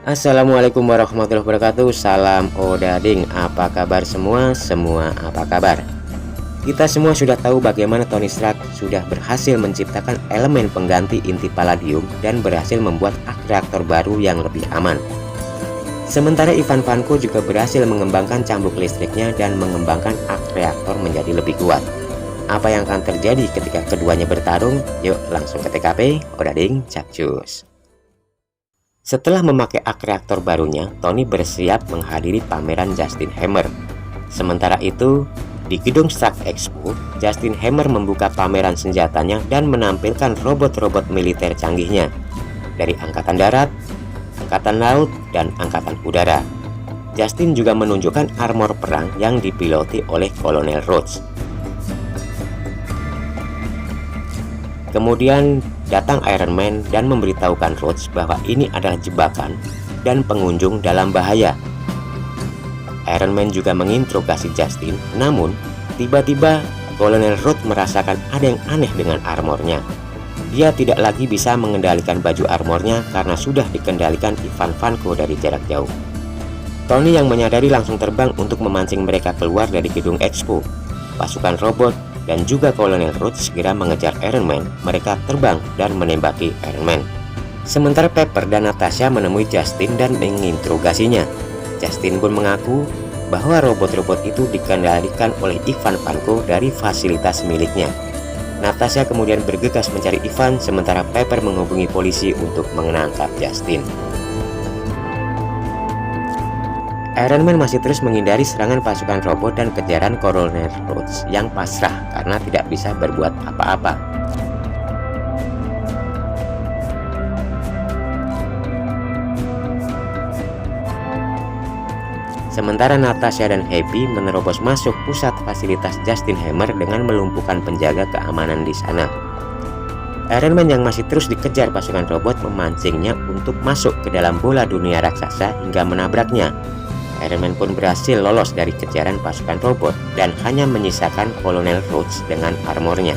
Assalamualaikum warahmatullahi wabarakatuh. Salam Odading. Apa kabar semua? Semua apa kabar? Kita semua sudah tahu bagaimana Tony Stark sudah berhasil menciptakan elemen pengganti inti palladium dan berhasil membuat reaktor baru yang lebih aman. Sementara Ivan Vanko juga berhasil mengembangkan cambuk listriknya dan mengembangkan reaktor menjadi lebih kuat. Apa yang akan terjadi ketika keduanya bertarung? Yuk langsung ke TKP. Odading capcus. Setelah memakai reaktor barunya, Tony bersiap menghadiri pameran Justin Hammer. Sementara itu, di gedung Stark Expo, Justin Hammer membuka pameran senjatanya dan menampilkan robot-robot militer canggihnya dari Angkatan Darat, Angkatan Laut, dan Angkatan Udara. Justin juga menunjukkan armor perang yang dipiloti oleh Kolonel Rhodes. Kemudian datang Iron Man dan memberitahukan Rhodes bahwa ini adalah jebakan dan pengunjung dalam bahaya. Iron Man juga menginterogasi Justin, namun tiba-tiba Kolonel Rhodes merasakan ada yang aneh dengan armornya. Dia tidak lagi bisa mengendalikan baju armornya karena sudah dikendalikan Ivan Vanko dari jarak jauh. Tony yang menyadari langsung terbang untuk memancing mereka keluar dari gedung Expo. Pasukan robot dan juga Kolonel Rhodes segera mengejar Iron Man. Mereka terbang dan menembaki Iron Man. Sementara Pepper dan Natasha menemui Justin dan menginterogasinya. Justin pun mengaku bahwa robot-robot itu dikendalikan oleh Ivan Vanko dari fasilitas miliknya. Natasha kemudian bergegas mencari Ivan, sementara Pepper menghubungi polisi untuk menangkap Justin. Iron Man masih terus menghindari serangan pasukan robot dan kejaran Kolonel Rhodes yang pasrah karena tidak bisa berbuat apa-apa. Sementara Natasha dan Happy menerobos masuk pusat fasilitas Justin Hammer dengan melumpuhkan penjaga keamanan di sana. Iron Man yang masih terus dikejar pasukan robot memancingnya untuk masuk ke dalam bola dunia raksasa hingga menabraknya. Iron Man pun berhasil lolos dari kejaran pasukan robot dan hanya menyisakan Kolonel Rhodes dengan armornya.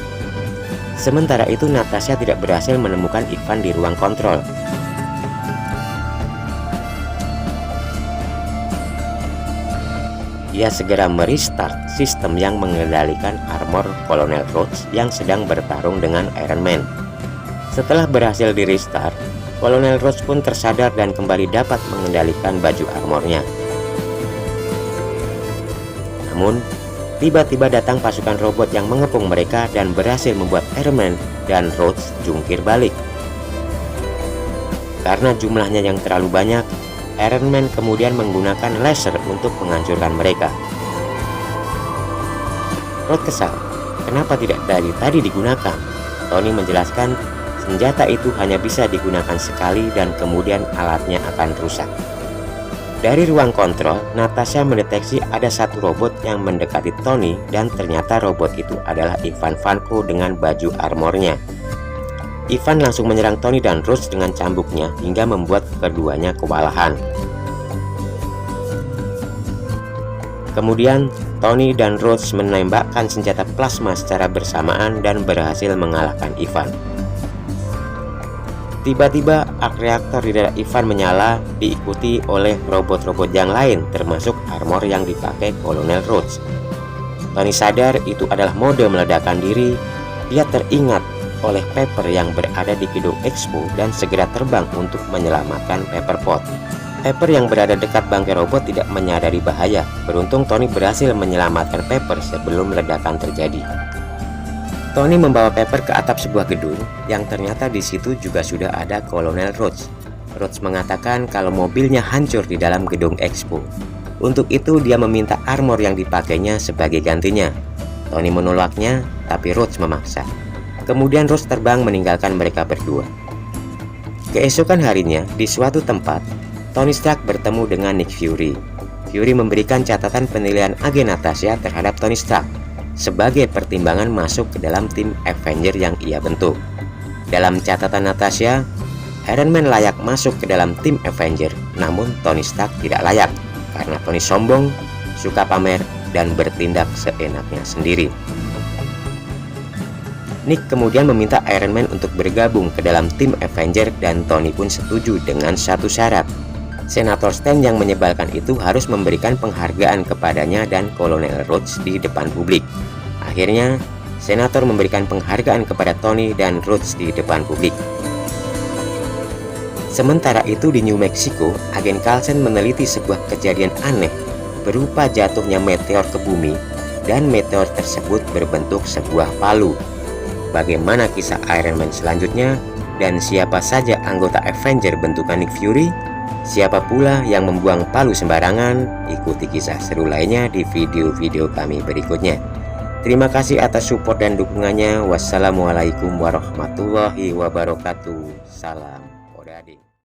Sementara itu Natasha tidak berhasil menemukan Ivan di ruang kontrol. Ia segera merestart sistem yang mengendalikan armor Kolonel Rhodes yang sedang bertarung dengan Iron Man. Setelah berhasil di restart, Kolonel Rhodes pun tersadar dan kembali dapat mengendalikan baju armornya. Namun, tiba-tiba datang pasukan robot yang mengepung mereka dan berhasil membuat Iron Man dan Rhodes jungkir balik. Karena jumlahnya yang terlalu banyak, Iron Man kemudian menggunakan laser untuk menghancurkan mereka. Rhodes kesal, kenapa tidak dari tadi digunakan? Tony menjelaskan, senjata itu hanya bisa digunakan sekali dan kemudian alatnya akan rusak. Dari ruang kontrol, Natasha mendeteksi ada satu robot yang mendekati Tony dan ternyata robot itu adalah Ivan Vanko dengan baju armornya. Ivan langsung menyerang Tony dan Rhodes dengan cambuknya hingga membuat keduanya kewalahan. Kemudian, Tony dan Rhodes menembakkan senjata plasma secara bersamaan dan berhasil mengalahkan Ivan. Tiba-tiba reaktor di dalam Ivan menyala, diikuti oleh robot-robot yang lain termasuk armor yang dipakai Kolonel Rhodes. Tony sadar itu adalah mode meledakan diri. Dia teringat oleh Pepper yang berada di gedung Expo dan segera terbang untuk menyelamatkan Pepper Pot. Pepper yang berada dekat bangkai robot tidak menyadari bahaya. Beruntung Tony berhasil menyelamatkan Pepper sebelum ledakan terjadi. Tony membawa Pepper ke atap sebuah gedung yang ternyata di situ juga sudah ada Kolonel Rhodes. Rhodes mengatakan kalau mobilnya hancur di dalam gedung Expo. Untuk itu dia meminta armor yang dipakainya sebagai gantinya. Tony menolaknya, tapi Rhodes memaksa. Kemudian Rhodes terbang meninggalkan mereka berdua. Keesokan harinya, di suatu tempat, Tony Stark bertemu dengan Nick Fury. Fury memberikan catatan penilaian agen Natasha terhadap Tony Stark sebagai pertimbangan masuk ke dalam tim Avenger yang ia bentuk. Dalam catatan Natasha, Iron Man layak masuk ke dalam tim Avenger, namun Tony Stark tidak layak karena Tony sombong, suka pamer, dan bertindak seenaknya sendiri. Nick kemudian meminta Iron Man untuk bergabung ke dalam tim Avenger dan Tony pun setuju dengan satu syarat. Senator Stan yang menyebalkan itu harus memberikan penghargaan kepadanya dan Kolonel Rhodes di depan publik. Akhirnya, Senator memberikan penghargaan kepada Tony dan Rhodes di depan publik. Sementara itu di New Mexico, agen Carlson meneliti sebuah kejadian aneh berupa jatuhnya meteor ke bumi, dan meteor tersebut berbentuk sebuah palu. Bagaimana kisah Iron Man selanjutnya, dan siapa saja anggota Avenger bentukan Nick Fury? Siapa pula yang membuang palu sembarangan? Ikuti kisah seru lainnya di video-video kami berikutnya. Terima kasih atas support dan dukungannya. Wassalamualaikum warahmatullahi wabarakatuh. Salam.